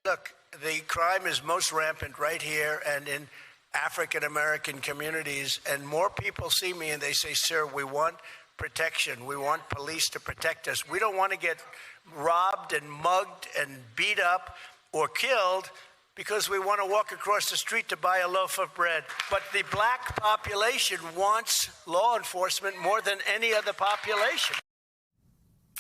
Look, the crime is most rampant right here and in African-American communities. And more people see me and they say, sir, we want protection. We want police to protect us. We don't want to get robbed and mugged and beat up or killed because we want to walk across the street to buy a loaf of bread. But the black population wants law enforcement more than any other population.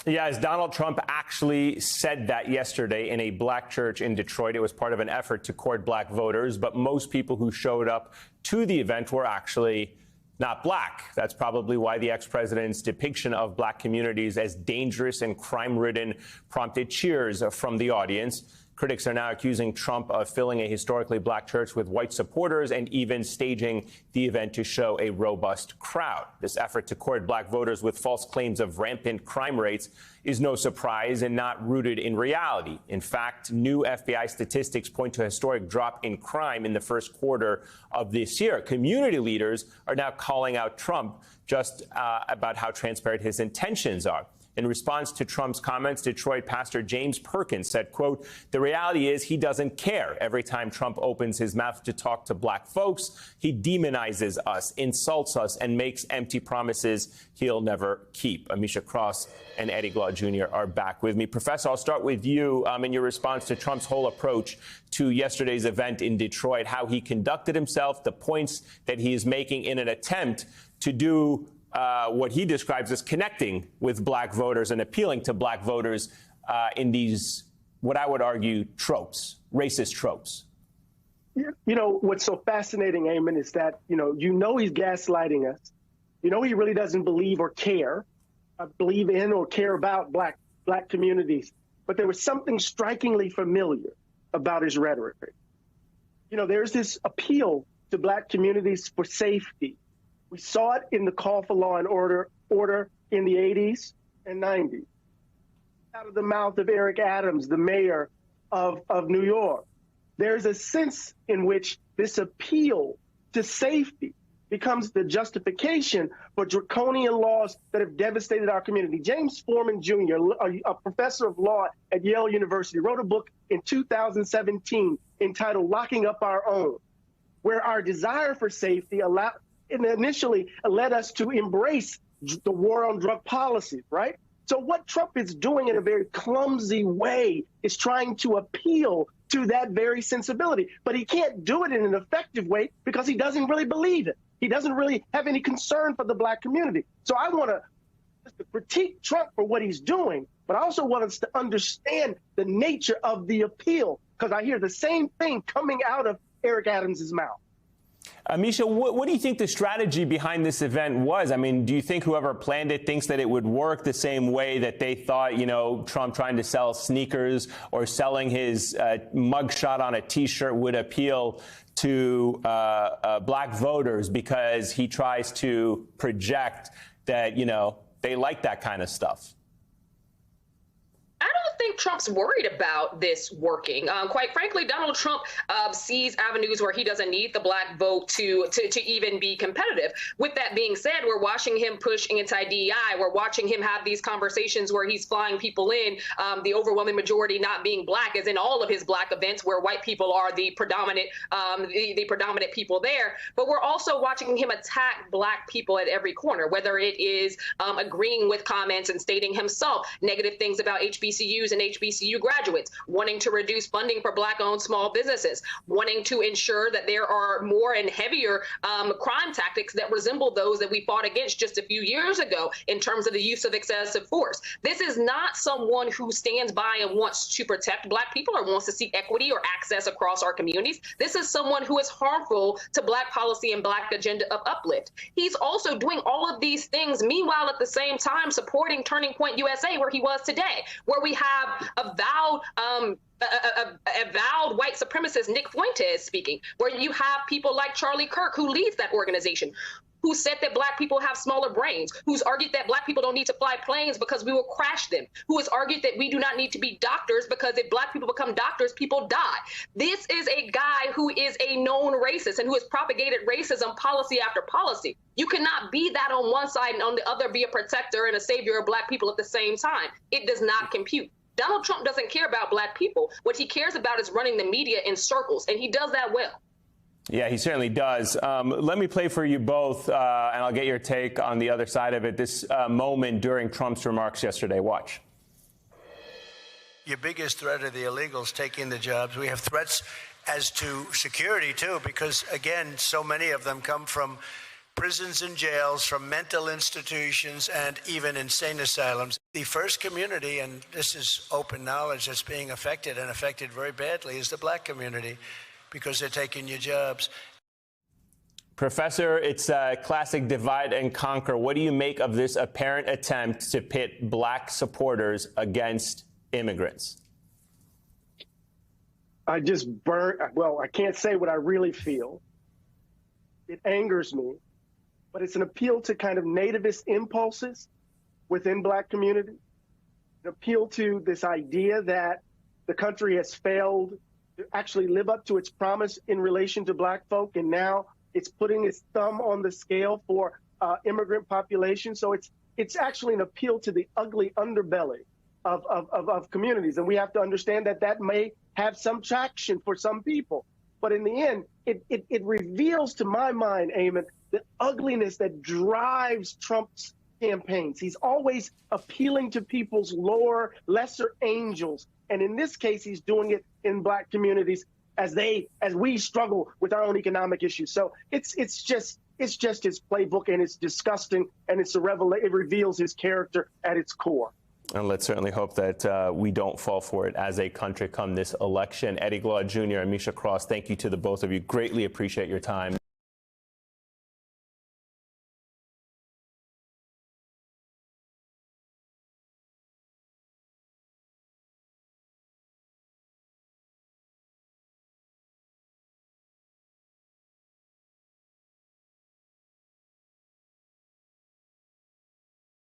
Yeah, as Donald Trump actually said that yesterday in a black church in Detroit. It was part of an effort to court black voters, but most people who showed up to the event were actually not black. That's probably why the ex-president's depiction of black communities as dangerous and crime-ridden prompted cheers from the audience. Critics are now accusing Trump of filling a historically black church with white supporters and even staging the event to show a robust crowd. This effort to court black voters with false claims of rampant crime rates is no surprise and not rooted in reality. In fact, new FBI statistics point to a historic drop in crime in the first quarter of this year. Community leaders are now calling out Trump just about how transparent his intentions are. In response to Trump's comments, Detroit pastor James Perkins said, quote, "The reality is he doesn't care. Every time Trump opens his mouth to talk to black folks, he demonizes us, insults us, and makes empty promises he'll never keep." Amisha Cross and Eddie Glaude Jr. are back with me. Professor, I'll start with you in your response to Trump's whole approach to yesterday's event in Detroit, how he conducted himself, the points that he is making in an attempt to do what he describes as connecting with black voters and appealing to black voters in these, what I would argue, tropes, racist tropes. You know, what's so fascinating, Eamon, is that, he's gaslighting us. He really doesn't believe or care, believe in or care about black communities. But there was something strikingly familiar about his rhetoric. There's this appeal to black communities for safety. We saw it in the call for law and order in the 80s and 90s. Out of the mouth of Eric Adams, the mayor of New York. There's a sense in which this appeal to safety becomes the justification for draconian laws that have devastated our community. James Forman Jr., a professor of law at Yale University, wrote a book in 2017 entitled Locking Up Our Own, where our desire for safety initially led us to embrace the war on drug policy, right? So what Trump is doing in a very clumsy way is trying to appeal to that very sensibility. But he can't do it in an effective way because he doesn't really believe it. He doesn't really have any concern for the black community. So I want to critique Trump for what he's doing, but I also want us to understand the nature of the appeal, because I hear the same thing coming out of Eric Adams' mouth. Amisha, what do you think the strategy behind this event was? I mean, do you think whoever planned it thinks that it would work the same way that they thought, Trump trying to sell sneakers or selling his mugshot on a T-shirt would appeal to black voters because he tries to project that, they like that kind of stuff? I don't think Trump's worried about this working. Quite frankly, Donald Trump sees avenues where he doesn't need the black vote to even be competitive. With that being said, we're watching him push anti-DEI. We're watching him have these conversations where he's flying people in, the overwhelming majority not being black, as in all of his black events where white people are the predominant people there. But we're also watching him attack black people at every corner, whether it is agreeing with comments and stating himself negative things about HBCUs and HBCU graduates, wanting to reduce funding for black-owned small businesses, wanting to ensure that there are more and heavier crime tactics that resemble those that we fought against just a few years ago in terms of the use of excessive force. This is not someone who stands by and wants to protect black people or wants to see equity or access across our communities. This is someone who is harmful to black policy and black agenda of uplift. He's also doing all of these things, meanwhile, at the same time, supporting Turning Point USA, where he was today, where we have avowed white supremacist Nick Fuentes speaking, where you have people like Charlie Kirk, who leads that organization, who said that black people have smaller brains, who's argued that black people don't need to fly planes because we will crash them, who has argued that we do not need to be doctors because if black people become doctors, people die. This is a guy who is a known racist and who has propagated racism policy after policy. You cannot be that on one side and on the other be a protector and a savior of black people at the same time. It does not compute. Donald Trump doesn't care about black people. What he cares about is running the media in circles, and he does that well. Yeah, he certainly does. Let me play for you both, and I'll get your take on the other side of it. This moment during Trump's remarks yesterday. Watch. Your biggest threat are the illegals taking the jobs. We have threats as to security, too, because, again, so many of them come from prisons and jails, from mental institutions, and even insane asylums. The first community, and this is open knowledge, that's being affected and affected very badly, is the black community, because they're taking your jobs. Professor, it's a classic divide and conquer. What do you make of this apparent attempt to pit black supporters against immigrants? I can't say what I really feel. It angers me, but it's an appeal to kind of nativist impulses within black community, an appeal to this idea that the country has failed to actually live up to its promise in relation to black folk, and now it's putting its thumb on the scale for immigrant population. So it's actually an appeal to the ugly underbelly of communities, and we have to understand that may have some traction for some people. But in the end, it reveals to my mind, Eamon, the ugliness that drives Trump's campaigns. He's always appealing to people's lower, lesser angels. And in this case, he's doing it in black communities as we struggle with our own economic issues. So it's just his playbook, and it's disgusting, and it reveals his character at its core. And let's certainly hope that we don't fall for it as a country come this election. Eddie Glaude Jr. and Misha Cross, thank you to the both of you. Greatly appreciate your time.